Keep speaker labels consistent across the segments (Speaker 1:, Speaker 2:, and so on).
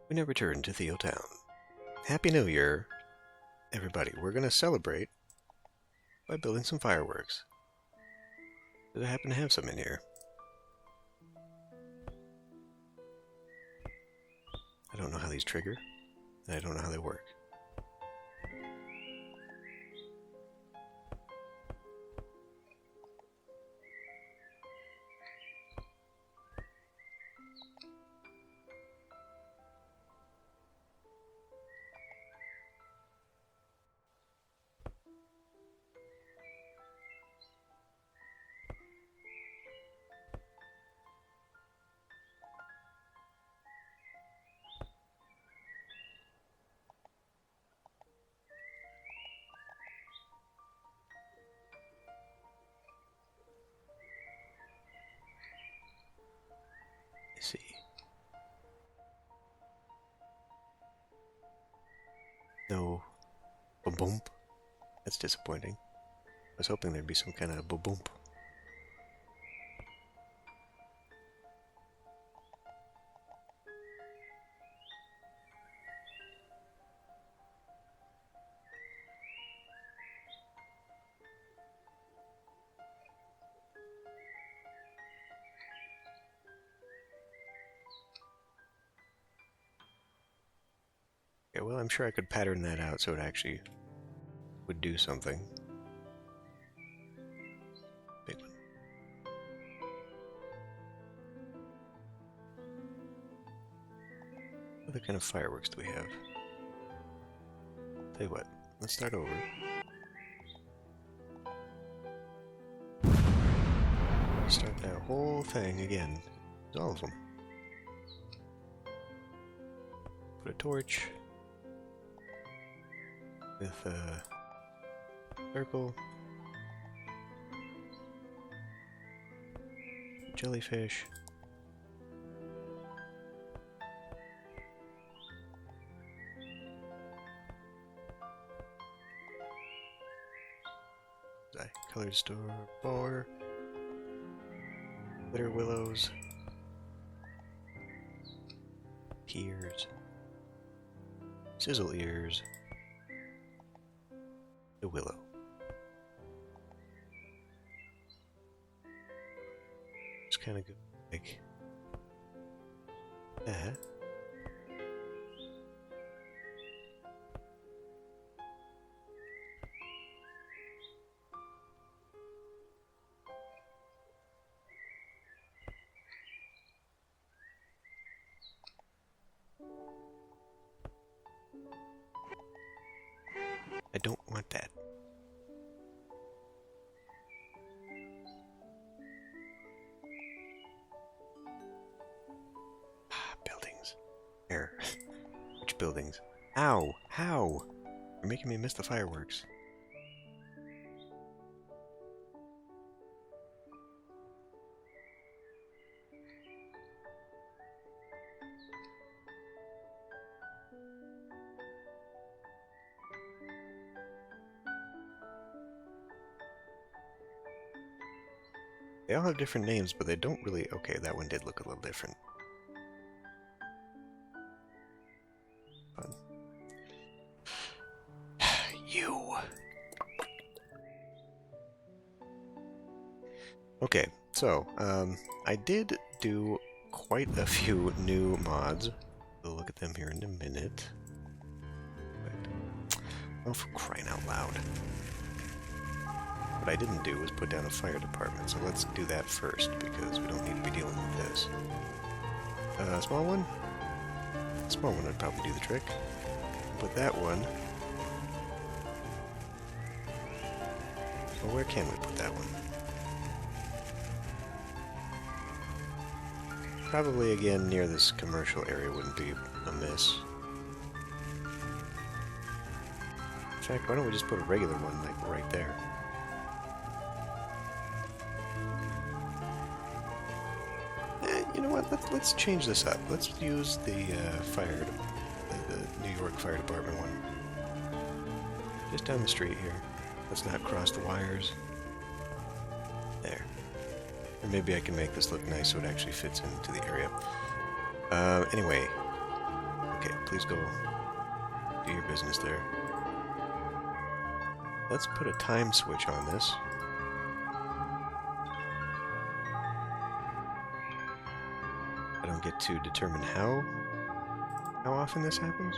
Speaker 1: We now return to TheoTown. Happy New Year, everybody. We're going to celebrate by building some fireworks. I happen to have some in here. I don't know how these trigger, and I don't know how they work. Let's see. No. Boom. That's disappointing. I was hoping there'd be some kind of boom. Okay, well, I'm sure I could pattern that out so it actually would do something. Big one. What other kind of fireworks do we have? Tell you what, let's start over. Start that whole thing again. All of them. Put a torch with a circle, jellyfish, colored store bar, glitter willows, tears, sizzle ears, the willow. Just kind of go like that. I don't want that. Buildings. Where? Which buildings? Ow! How? You're making me miss the fireworks. They all have different names, but they don't really... Okay, that one did look a little different. Fun. You! Okay, so, I did do quite a few new mods. We'll look at them here in a minute. But, oh, for crying out loud. What I didn't do was put down a fire department, so let's do that first, because we don't need to be dealing with this. Small one? Small one would probably do the trick. Put that one... Well, where can we put that one? Probably, again, near this commercial area wouldn't be amiss. In fact, why don't we just put a regular one, like, right there? You know what? Let's change this up. Let's use the the New York Fire Department one. Just down the street here. Let's not cross the wires. There. Or maybe I can make this look nice so it actually fits into the area. Anyway, Okay, please go do your business there. Let's put a time switch on this. I don't get to determine how often this happens.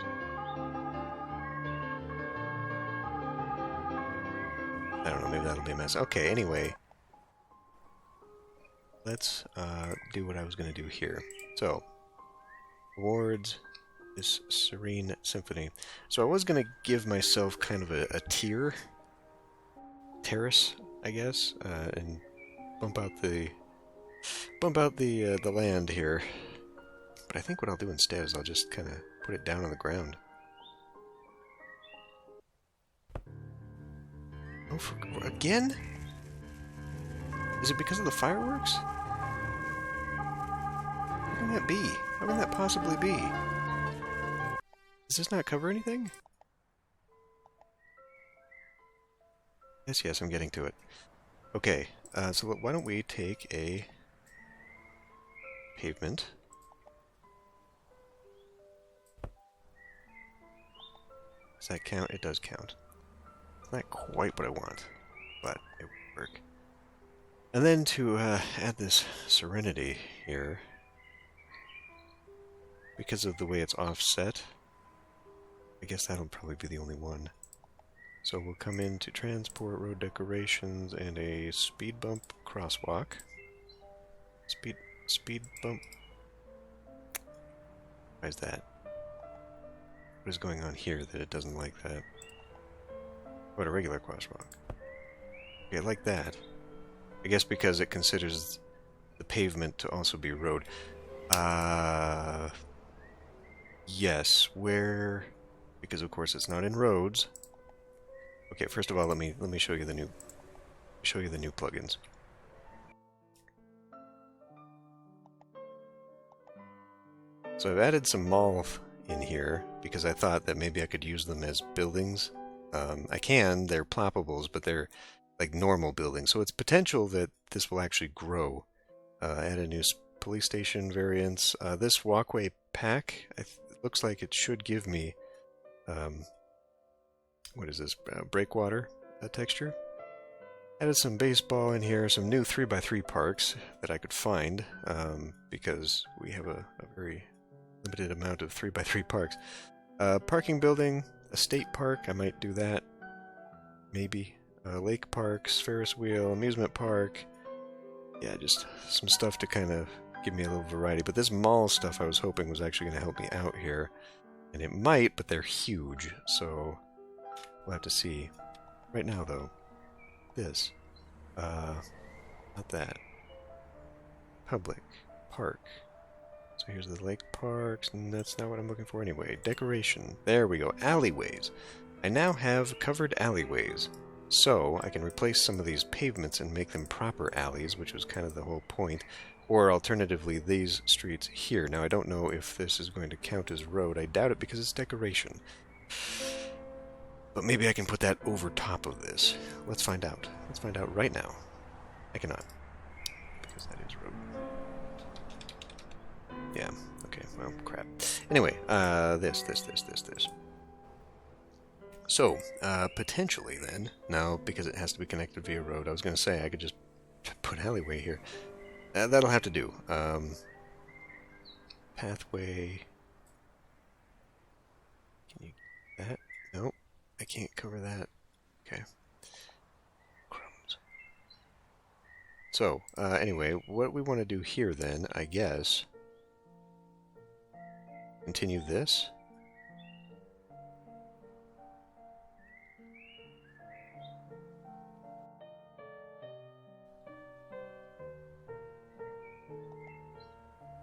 Speaker 1: I don't know, maybe that'll be a mess. Okay, anyway. Let's do what I was going to do here. So, awards, this Serene Symphony. So I was going to give myself kind of a terrace, I guess, and bump out the land here. But I think what I'll do instead is I'll just kind of put it down on the ground. Oh, again? Is it because of the fireworks? How can that be? How can that possibly be? Does this not cover anything? Yes, I'm getting to it. Okay, so why don't we take a pavement. Does that count? It does count. It's not quite what I want, but it will work. And then to add this serenity here, because of the way it's offset, I guess that'll probably be the only one. So we'll come into transport, road decorations, and a speed bump crosswalk. Speed bump. Why is that? What is going on here that it doesn't like that? What, a regular crosswalk? Okay, like that. I guess because it considers the pavement to also be road. Yes, where? Because of course it's not in roads. Okay, first of all, let me show you the new plugins. So I've added some mall in here because I thought that maybe I could use them as buildings. I can, they're ploppables, but they're like normal buildings, so it's potential that this will actually grow. Add a new police station variants. This walkway pack, it looks like it should give me, what is this, breakwater texture. Added some baseball in here, some new 3x3 parks that I could find, because we have a very limited amount of 3x3 parks. Parking building, a state park, I might do that, maybe. Lake parks, Ferris wheel, amusement park. Yeah, just some stuff to kind of give me a little variety. But this mall stuff I was hoping was actually going to help me out here. And it might, but they're huge, so we'll have to see. Right now, though, this. Not that. Public. Park. So here's the lake parks, and that's not what I'm looking for anyway. Decoration. There we go. Alleyways. I now have covered alleyways. So I can replace some of these pavements and make them proper alleys, which was kind of the whole point. Or alternatively, these streets here. Now I don't know if this is going to count as road. I doubt it because it's decoration. But maybe I can put that over top of this. Let's find out. Let's find out right now. I cannot. Because that is road. Yeah, okay, well, crap. Anyway, this. So, potentially then, now, because it has to be connected via road, I was going to say I could just put alleyway here. That'll have to do. Pathway. Can you... that? No, I can't cover that. Okay. Crumbs. So, anyway, what we want to do here then, I guess... continue this.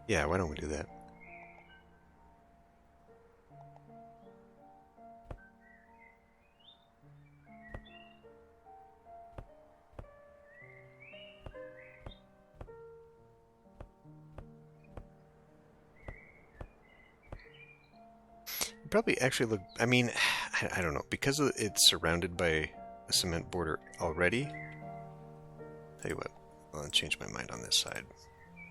Speaker 1: Yeah, why don't we do that? Probably actually look, I mean, I don't know, because it's surrounded by a cement border already. Tell you what, I'll change my mind on this side.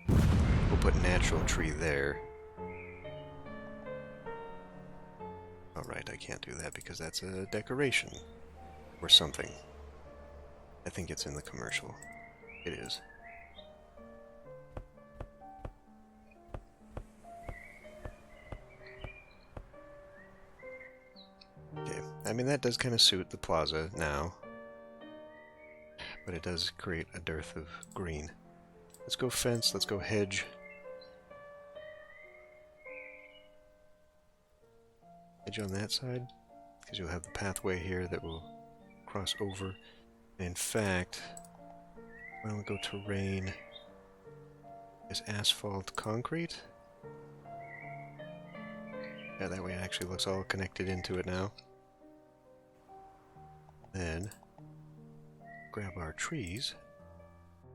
Speaker 1: We'll put natural tree there. Alright, I can't do that because that's a decoration. Or something. I think it's in the commercial. It is. Okay, I mean that does kind of suit the plaza now. But it does create a dearth of green. Let's go fence, let's go hedge. Hedge on that side, because you'll have the pathway here that will cross over. In fact, why don't we go terrain? Is asphalt concrete? Yeah, that way it actually looks all connected into it now. Then, grab our trees.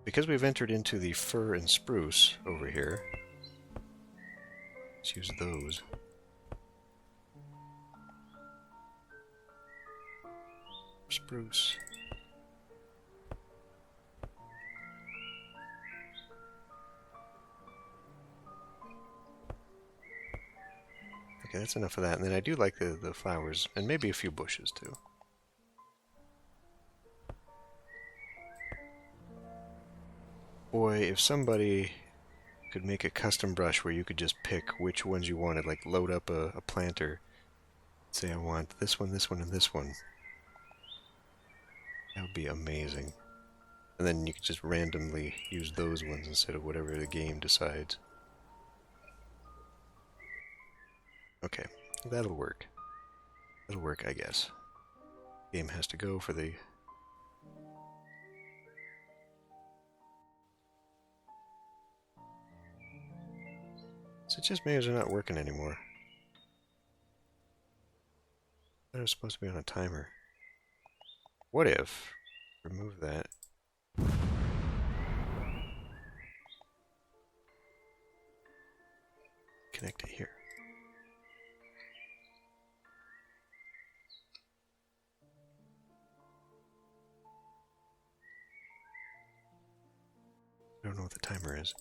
Speaker 1: Because we've entered into the fir and spruce over here, let's use those. Spruce. Okay, that's enough of that. And then I do like the flowers, and maybe a few bushes too. Boy, if somebody could make a custom brush where you could just pick which ones you wanted, like load up a planter, say I want this one, and this one. That would be amazing. And then you could just randomly use those ones instead of whatever the game decides. Okay, that'll work. That'll work, I guess. Game has to go for the... So it just maybe they're not working anymore. They're supposed to be on a timer. What if... remove that. Connect it here. I don't know what the timer is.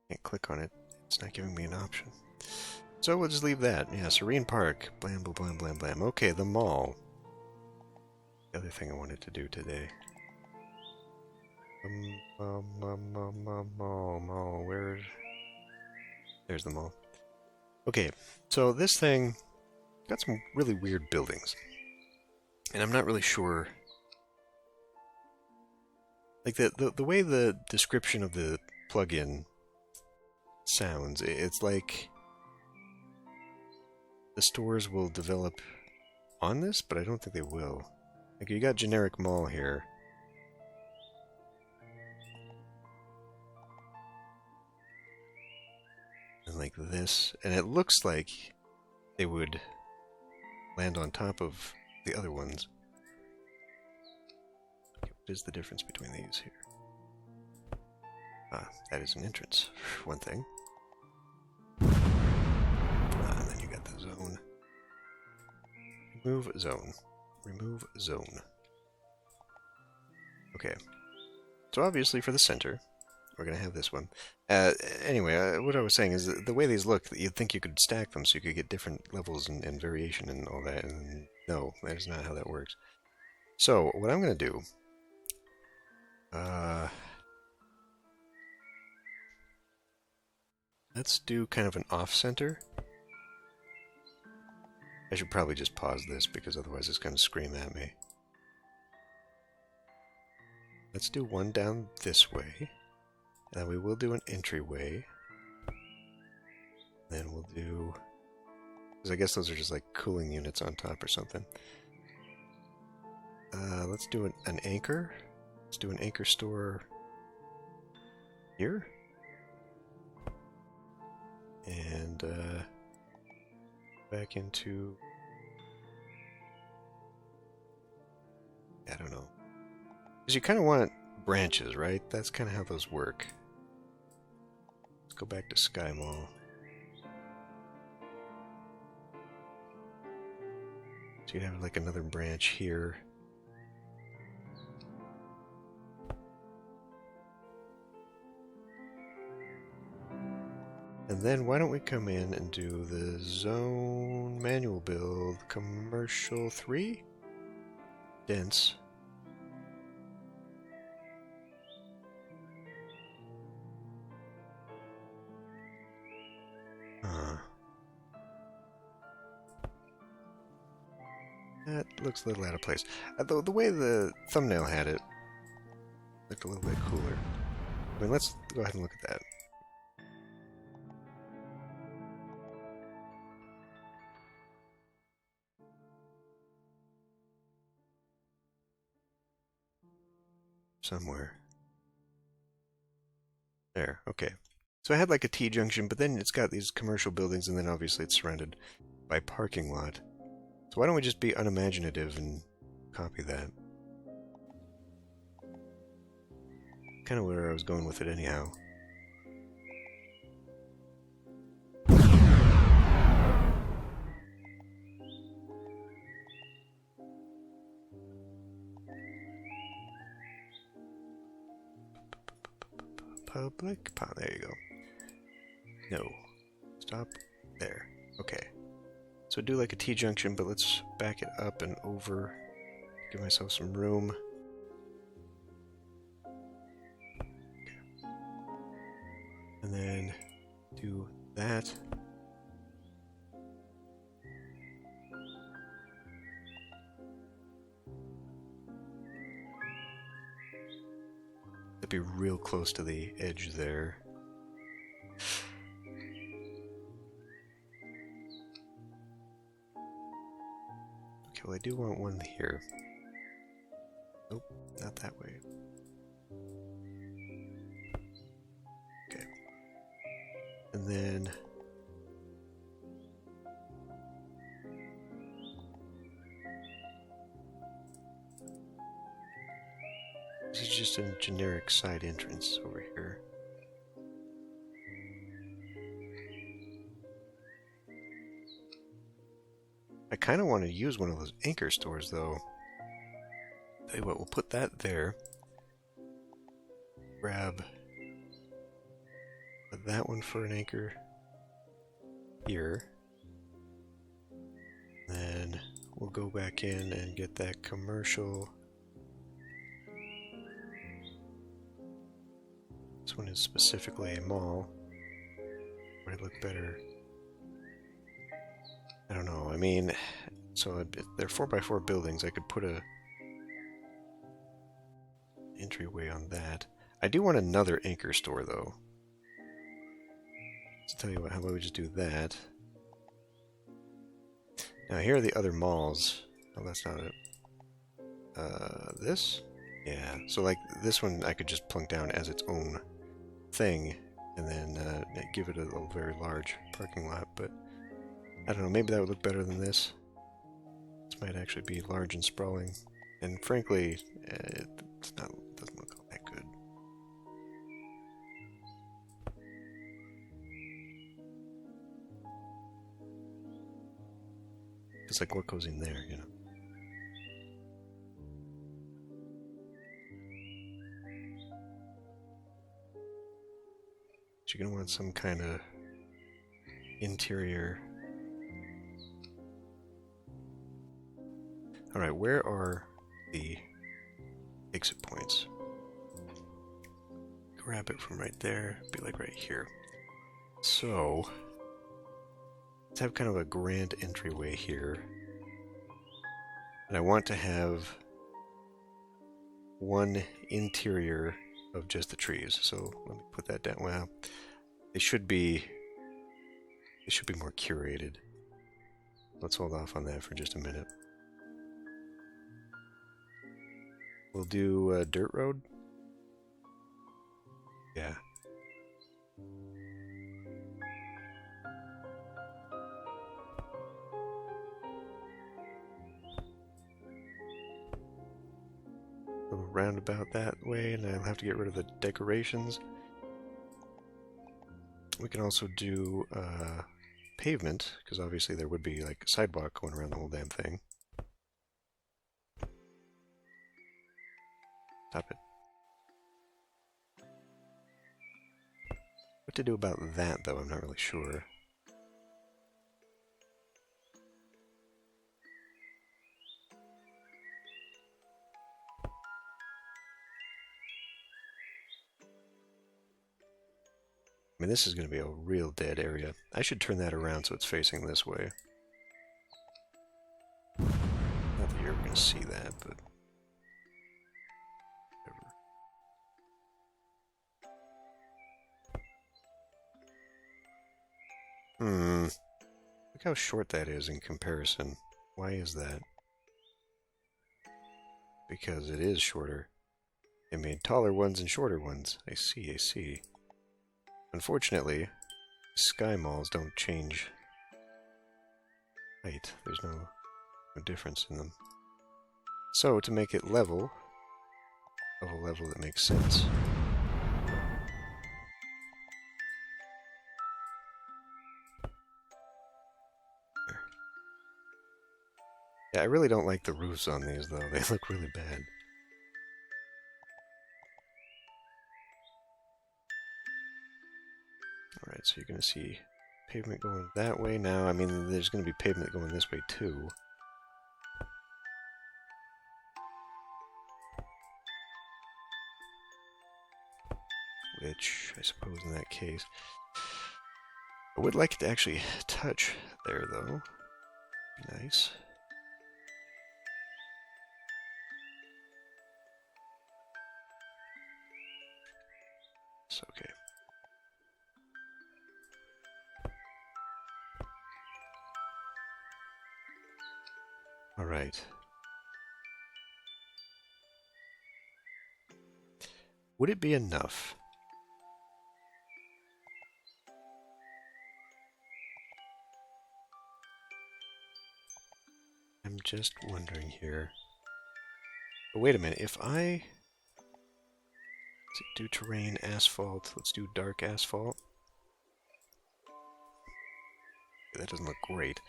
Speaker 1: Can't click on it. It's not giving me an option. So we'll just leave that. Yeah, Serene Park. Blam, blam, blam, blam, blam. Okay, the mall. The other thing I wanted to do today. Mall. Where's... There's the mall. Okay, so this thing got some really weird buildings. And I'm not really sure... Like, the way the description of the plugin sounds, it's like the stores will develop on this, but I don't think they will. Like, you got generic mall here. And like this, and it looks like they would land on top of the other ones. Okay, what is the difference between these here? Ah, that is an entrance, for one thing. And then you got the zone. Remove zone. Remove zone. Okay. So obviously for the center, we're going to have this one. Anyway, what I was saying is the way these look, you'd think you could stack them so you could get different levels and variation and all that. And no, that is not how that works. So what I'm going to do... let's do kind of an off-center. I should probably just pause this because otherwise it's going to scream at me. Let's do one down this way. And then we will do an entryway. Then we'll do... because I guess those are just like cooling units on top or something. Let's do an anchor. Let's do an anchor store here. And back into... I don't know. Because you kind of want branches, right? That's kind of how those work. Let's go back to Sky Mall. So you'd have like another branch here. And And then why don't we come in and do the zone manual build, commercial 3? Dense. That looks a little out of place. The way the thumbnail had it looked a little bit cooler. I mean, let's go ahead and look at that. Somewhere. There, okay. So I had like a T-junction, but then it's got these commercial buildings, and then obviously it's surrounded by parking lot. So why don't we just be unimaginative and copy that? Kind of where I was going with it anyhow. There you go. No. Stop there. Okay. So do like a T-junction, but let's back it up and over. Give myself some room. Okay. And then do that. That'd be real close to the edge there. Okay, well I do want one here. Nope, not that way. Okay. And then this is just a generic side entrance over here. I kind of want to use one of those anchor stores, though. Tell you what, we'll put that there. Grab that one for an anchor here. Then we'll go back in and get that commercial. This one is specifically a mall. Would it look better? I don't know. I mean, so they're 4x4 buildings. I could put a entryway on that. I do want another anchor store, though. So tell you what, how about we just do that? Now here are the other malls. Oh, that's not it. This? Yeah. So like this one, I could just plunk down as its own thing, and then give it a very large parking lot. But I don't know. Maybe that would look better than this. This might actually be large and sprawling, and frankly, it's not. Doesn't look all that good. It's like what goes in there, you know. But you're gonna want some kind of interior. All right, where are the exit points? Grab it from right there. Be like right here. So let's have kind of a grand entryway here. And I want to have one interior of just the trees. So let me put that down. Well, they should be more curated. Let's hold off on that for just a minute. We'll do a dirt road. Yeah. Go roundabout that way, and I'll have to get rid of the decorations. We can also do pavement, because obviously there would be like a sidewalk going around the whole damn thing. Stop it. What to do about that, though, I'm not really sure. I mean, this is going to be a real dead area. I should turn that around so it's facing this way. Not that you're going to see that, but... whatever. Look how short that is in comparison. Why is that? Because it is shorter. It made taller ones and shorter ones. I see, I see. Unfortunately, sky malls don't change height. There's no difference in them. So, to make it level, of a level that makes sense, there. Yeah, I really don't like the roofs on these, though. They look really bad. Alright, so you're going to see pavement going that way now. I mean, there's going to be pavement going this way, too. Which, I suppose in that case... I would like it to actually touch there, though. Be nice. It's okay. Alright. Would it be enough? I'm just wondering here. But wait a minute, if I... do terrain, asphalt, let's do dark asphalt. That doesn't look great.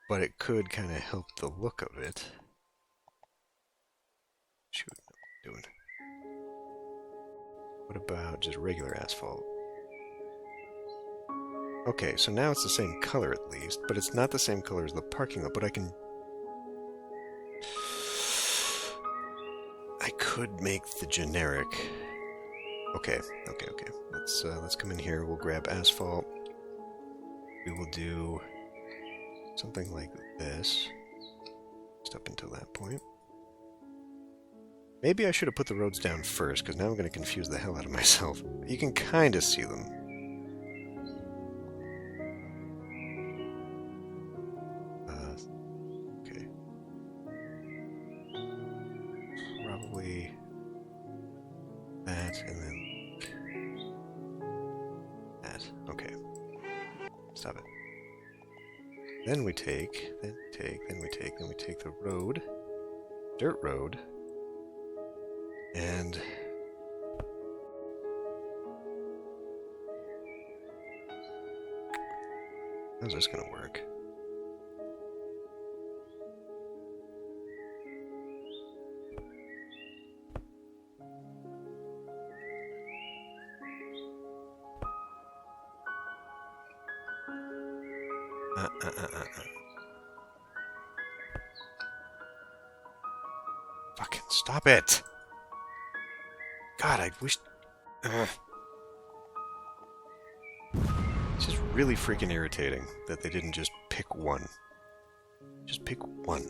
Speaker 1: But it could kind of help the look of it. Shoot, what am I doing? What about just regular asphalt? Okay, so now it's the same color at least, but it's not the same color as the parking lot, but I could make the generic. Okay. Let's come in here, we'll grab asphalt. We will do something like this, just up until that point. Maybe I should have put the roads down first, because now I'm going to confuse the hell out of myself. You can kind of see them. Okay. Probably that, and then that. Okay. Stop it. Then we take the road, dirt road, and how's this gonna work? Fucking stop it! God, I wish... It's just really freaking irritating that they didn't just pick one. Just pick one.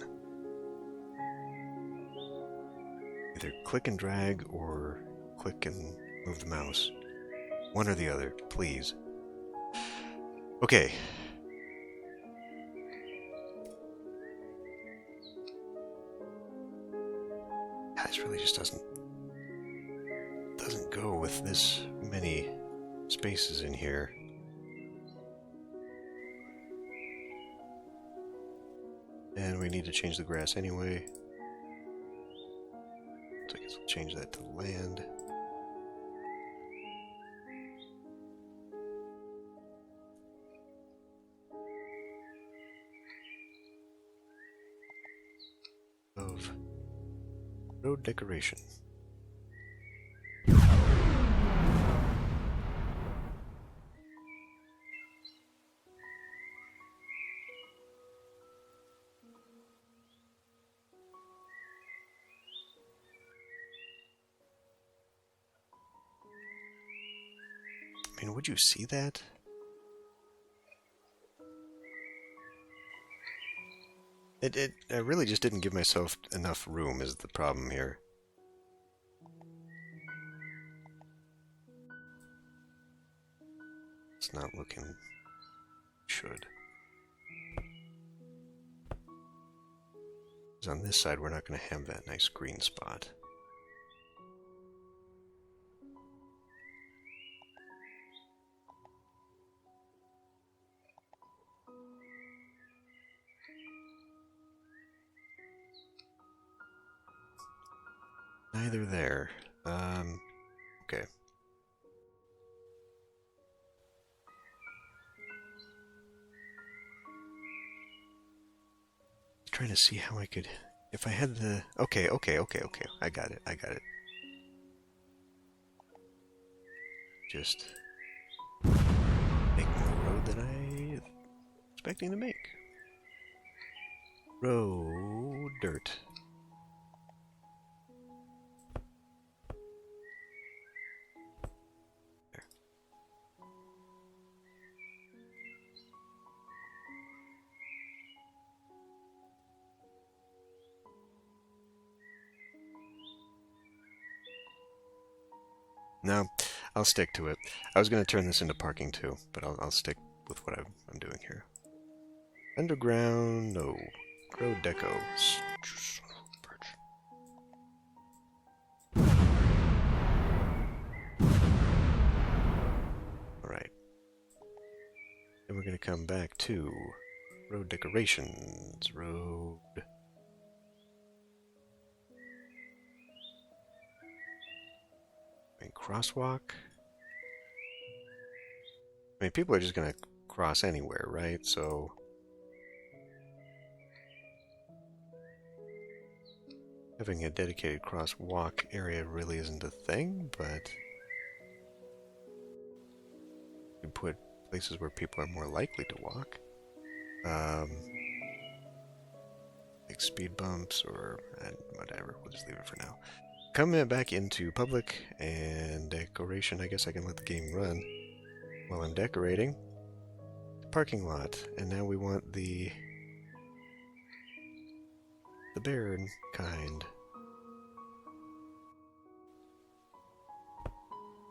Speaker 1: Either click and drag or click and move the mouse. One or the other, please. Okay. This really just doesn't go with this many spaces in here. And we need to change the grass anyway. So I guess we'll change that to land. Of road decoration. would you see that? I really just didn't give myself enough room is the problem here. It's not looking... should. Because on this side, we're not going to have that nice green spot. Neither there. Okay. Trying to see how I could... If I had the... Okay. I got it. Just... make more road than I... expecting to make. Road... dirt. No, I'll stick to it. I was going to turn this into parking too, but I'll stick with what I'm doing here. Underground, no. Road deco. Alright. Then we're going to come back to road decorations. Road... crosswalk. I mean, people are just going to cross anywhere, right? So having a dedicated crosswalk area really isn't a thing, but you can put places where people are more likely to walk. Like speed bumps or whatever. We'll just leave it for now. Coming back into public and decoration. I guess I can let the game run while I'm decorating. Parking lot. And now we want the bear kind.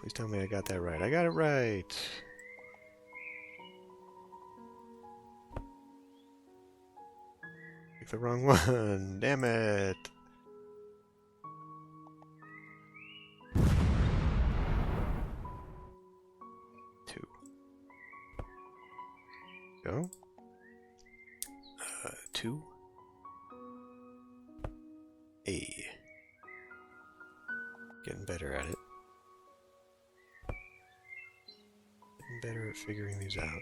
Speaker 1: Please tell me I got that right. I got it right! Pick the wrong one. Damn it! Go. 2. A. Getting better at it. Getting better at figuring these out.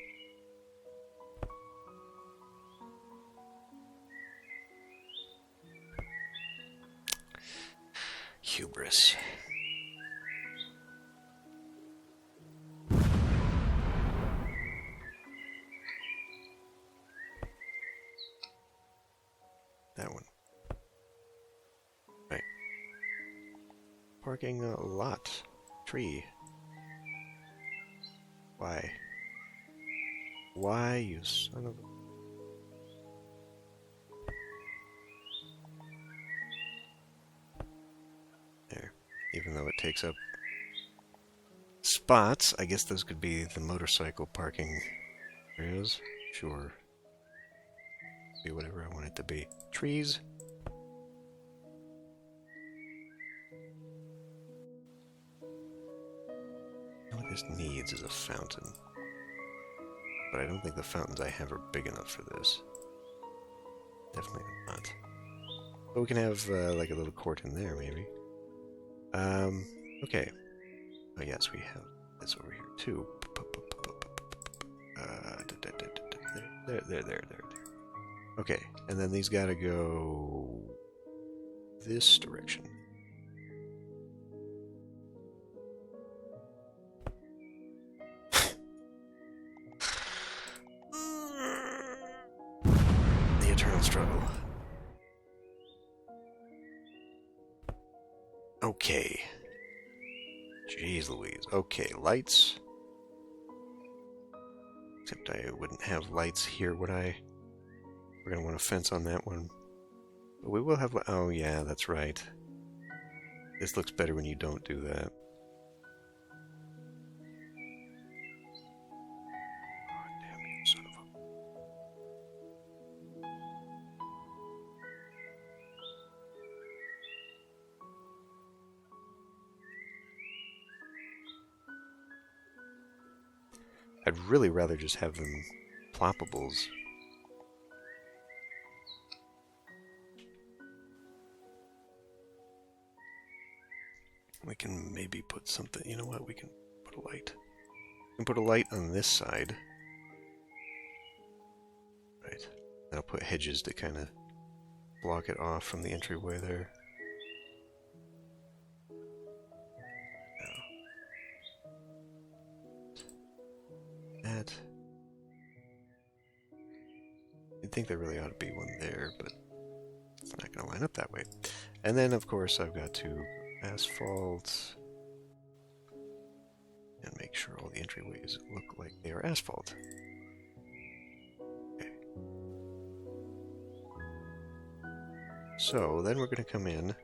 Speaker 1: Hubris. That one. Right. Parking a lot. Tree. Why? Why, you son of a... There. Even though it takes up spots, I guess those could be the motorcycle parking areas. Sure. Be whatever I want it to be. Trees. What this needs is a fountain. But I don't think the fountains I have are big enough for this. Definitely not. But we can have like a little court in there, maybe. Okay. Oh yes, we have this over here too. There. Okay, and then these gotta go this direction. The eternal struggle. Okay. Jeez Louise. Okay, lights. Except I wouldn't have lights here, would I? We're going to want a fence on that one. But we will have... Oh, yeah, that's right. This looks better when you don't do that. Oh, damn you, son of a... I'd really rather just have them ploppables. We can maybe put something... You know what? We can put a light. We can put a light on this side. Right. And I'll put hedges to kind of block it off from the entryway there. That. You'd think there really ought to be one there, but it's not going to line up that way. And then, of course, I've got to asphalt and make sure all the entryways look like they are asphalt. Okay. So then we're going to come in.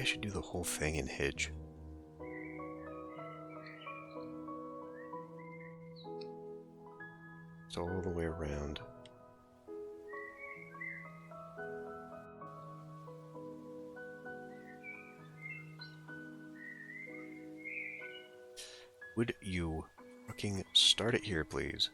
Speaker 1: I should do the whole thing in hedge. So all the way around. Would you fucking start it here, please?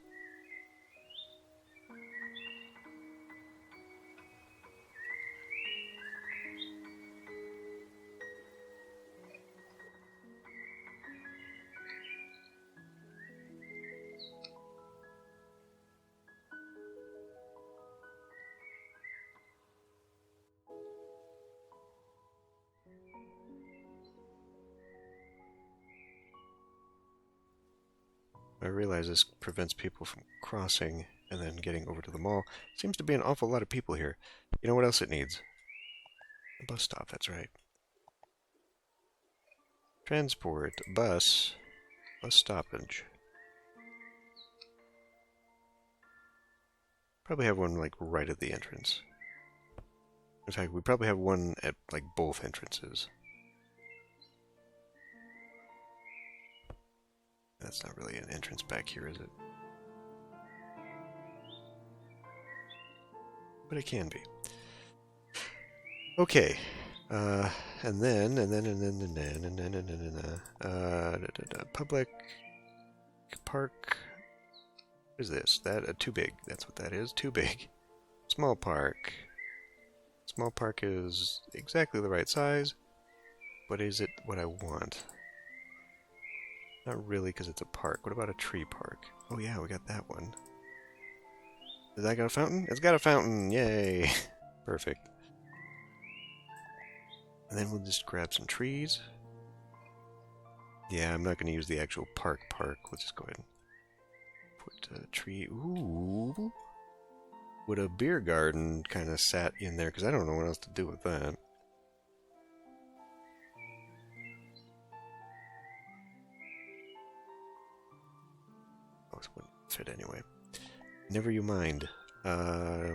Speaker 1: I realize this prevents people from crossing and then getting over to the mall. Seems to be an awful lot of people here. You know what else it needs? A bus stop, that's right. Transport, bus stoppage. Probably have one, like, right at the entrance. In fact, we probably have one at, like, both entrances. That's not really an entrance back here, is it? But it can be. Okay. And then, public park. What is this? That too big. That's what that is. Too big. Small park. Small park is exactly the right size. But is it what I want? Not really, because it's a park. What about a tree park? Oh yeah, we got that one. Has that got a fountain? It's got a fountain! Yay! Perfect. And then we'll just grab some trees. Yeah, I'm not going to use the actual park. We'll just go ahead and put a tree. Ooh! Would a beer garden kind of sat in there, because I don't know what else to do with that. Oh, this wouldn't fit anyway. Never you mind. My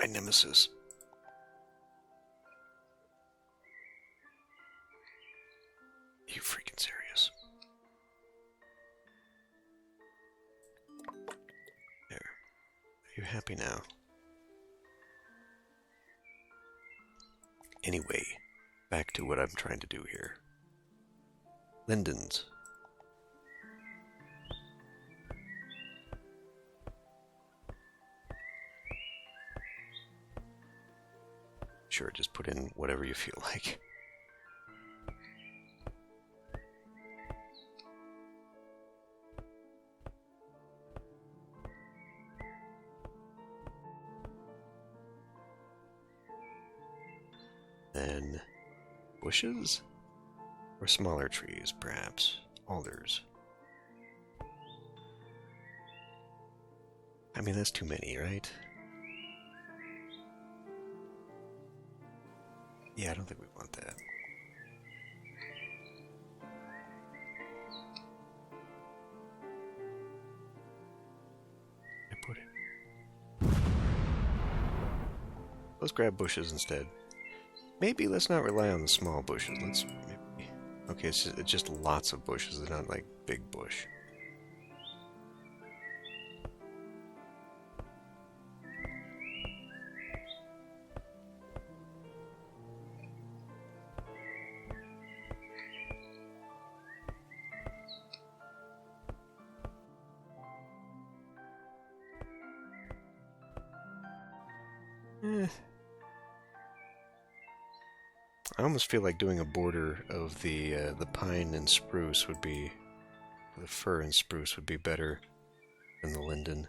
Speaker 1: nemesis. Are you freaking serious? There. Are you happy now? Anyway, back to what I'm trying to do here. Lindens. Sure, just put in whatever you feel like. Then bushes? Or smaller trees, perhaps. Alders. I mean, that's too many, right? Yeah, I don't think we want that. I put it. Let's grab bushes instead. Maybe let's not rely on the small bushes. Let's maybe. Okay, it's just lots of bushes. They're not like big bush. I almost feel like doing a border of the pine and spruce would be, the fir and spruce would be better than the linden.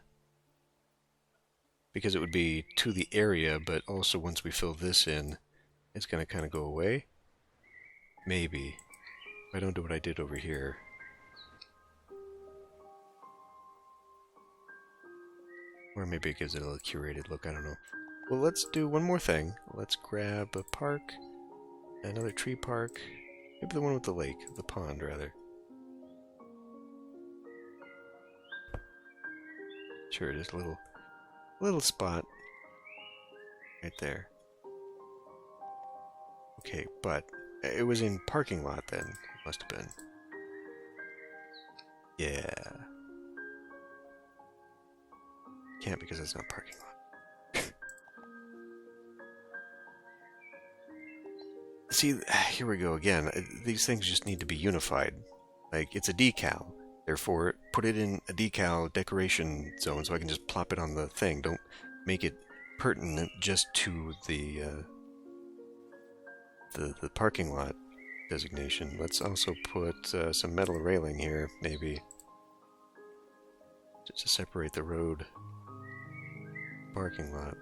Speaker 1: Because it would be to the area, but also once we fill this in, it's going to kind of go away. Maybe. If I don't do what I did over here. Or maybe it gives it a little curated look, I don't know. Well, let's do one more thing. Let's grab a park, another tree park. Maybe the one with the lake, the pond, rather. Sure, just a little spot right there. Okay, but it was in parking lot then. It must have been. Yeah. Can't because it's not parking lot. See, here we go again. These things just need to be unified. Like, it's a decal. Therefore, put it in a decal decoration zone so I can just plop it on the thing. Don't make it pertinent just to the parking lot designation. Let's also put some metal railing here, maybe, just to separate the road parking lot.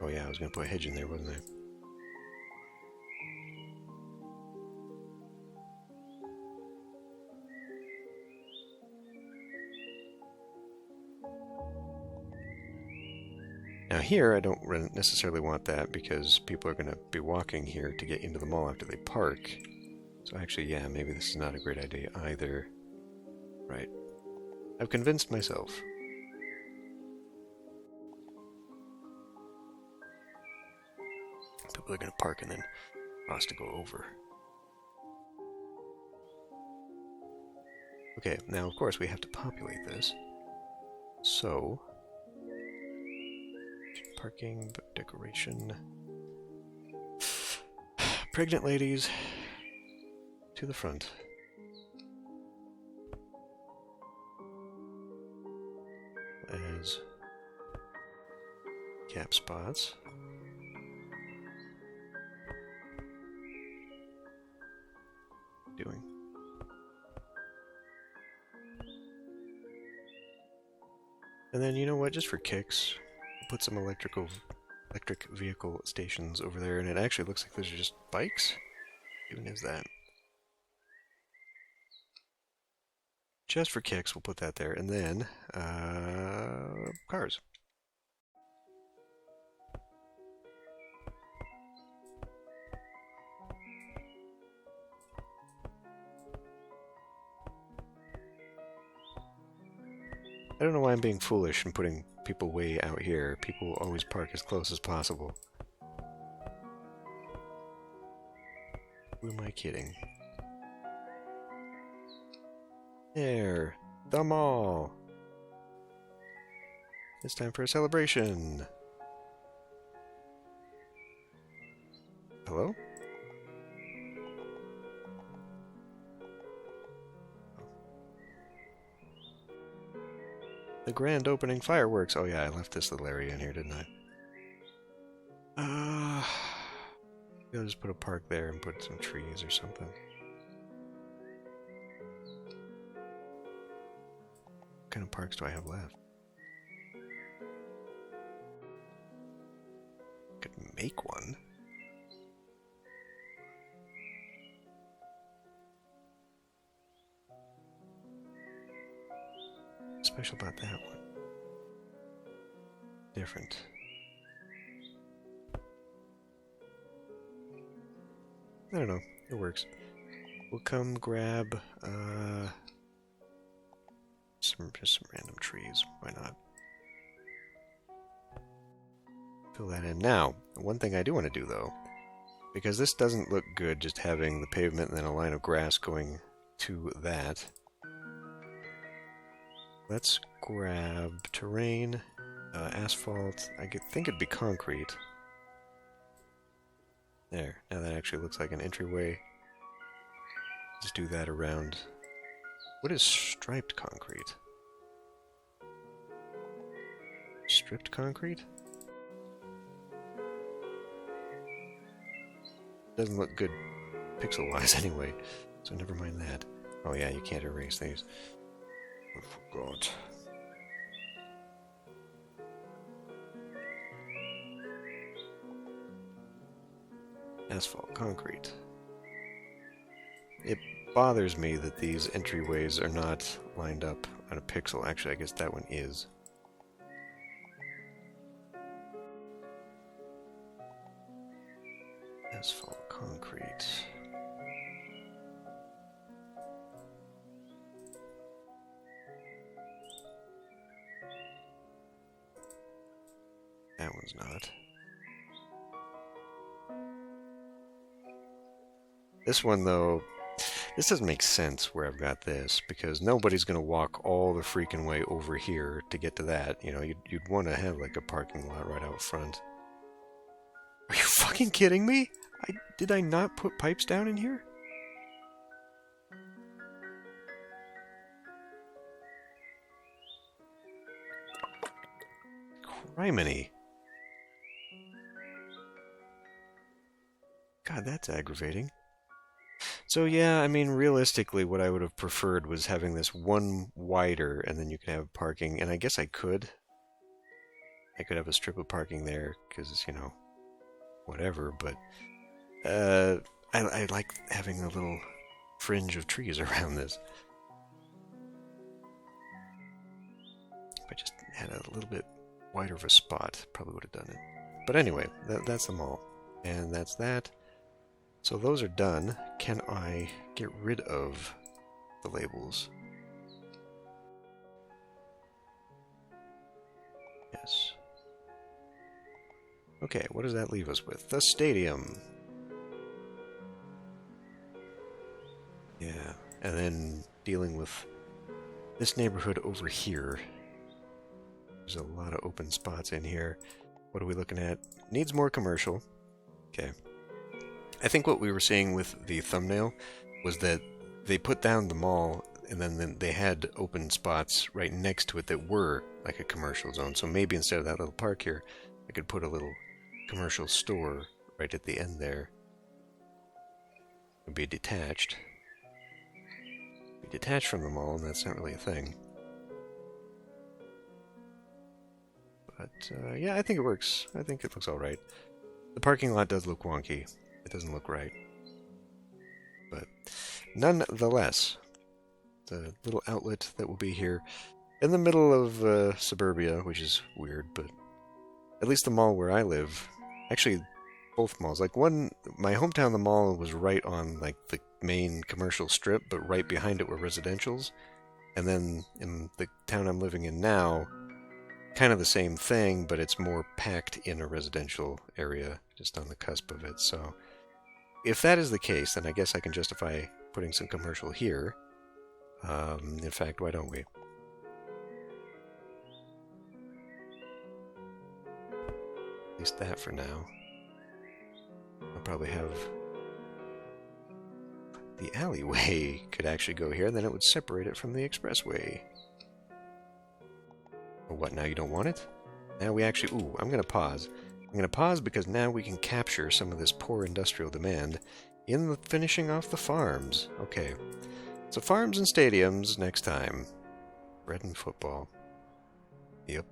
Speaker 1: Oh yeah, I was going to put a hedge in there, wasn't I? Now here, I don't necessarily want that because people are going to be walking here to get into the mall after they park. So actually, yeah, maybe this is not a great idea either. Right. I've convinced myself. People are going to park and then cross to go over. Okay, now of course we have to populate this. So, parking, decoration. Pregnant ladies to the front. As cap spots. Doing. And then, you know what, just for kicks, we'll put some electric vehicle stations over there, and it actually looks like those are just bikes. Even is that? Just for kicks, we'll put that there, and then cars. I don't know why I'm being foolish and putting people way out here. People always park as close as possible. Who am I kidding? There, the mall. It's time for a celebration. Hello? The grand opening fireworks. Oh yeah, I left this little area in here, didn't I? I'll just put a park there and put some trees or something. What kind of parks do I have left? Could make one. Special about that one? Different. I don't know. It works. We'll come grab just some random trees. Why not? Fill that in. Now, one thing I do want to do though, because this doesn't look good just having the pavement and then a line of grass going to that. Let's grab terrain, asphalt. I think it'd be concrete. There. Now that actually looks like an entryway. Just do that around. What is striped concrete? Stripped concrete? Doesn't look good pixel-wise anyway, so never mind that. Oh yeah, you can't erase these. I forgot. Asphalt concrete. It bothers me that these entryways are not lined up on a pixel. Actually, I guess that one is. Asphalt concrete. That one's not. This one, though, this doesn't make sense where I've got this, because nobody's going to walk all the freaking way over here to get to that. You know, you'd want to have, like, a parking lot right out front. Are you fucking kidding me? Did I not put pipes down in here? Criminy. God, that's aggravating. So yeah, I mean, realistically, what I would have preferred was having this one wider, and then you can have parking, and I guess I could. I could have a strip of parking there, because, you know, whatever, but I like having a little fringe of trees around this. If I just had a little bit wider of a spot, probably would have done it. But anyway, that's the mall, and that's that. So those are done. Can I get rid of the labels? Yes. Okay, what does that leave us with? The stadium. Yeah, and then dealing with this neighborhood over here. There's a lot of open spots in here. What are we looking at? Needs more commercial. Okay. I think what we were seeing with the thumbnail was that they put down the mall and then they had open spots right next to it that were like a commercial zone. So maybe instead of that little park here, I could put a little commercial store right at the end there. It would be detached. Be detached from the mall, and that's not really a thing. But yeah, I think it works. I think it looks alright. The parking lot does look wonky. It doesn't look right. But nonetheless, the little outlet that will be here in the middle of suburbia, which is weird, but at least the mall where I live, actually both malls, like my hometown, the mall was right on like the main commercial strip, but right behind it were residentials. And then in the town I'm living in now, kind of the same thing, but it's more packed in a residential area, just on the cusp of it. So if that is the case, then I guess I can justify putting some commercial here. In fact, why don't we? At least that for now. I'll probably have the alleyway could actually go here, and then it would separate it from the expressway. Or what, now you don't want it? Now we actually... Ooh, I'm going to pause. I'm going to pause because now we can capture some of this poor industrial demand in the finishing off the farms. Okay. So farms and stadiums next time. Bread and football. Yep.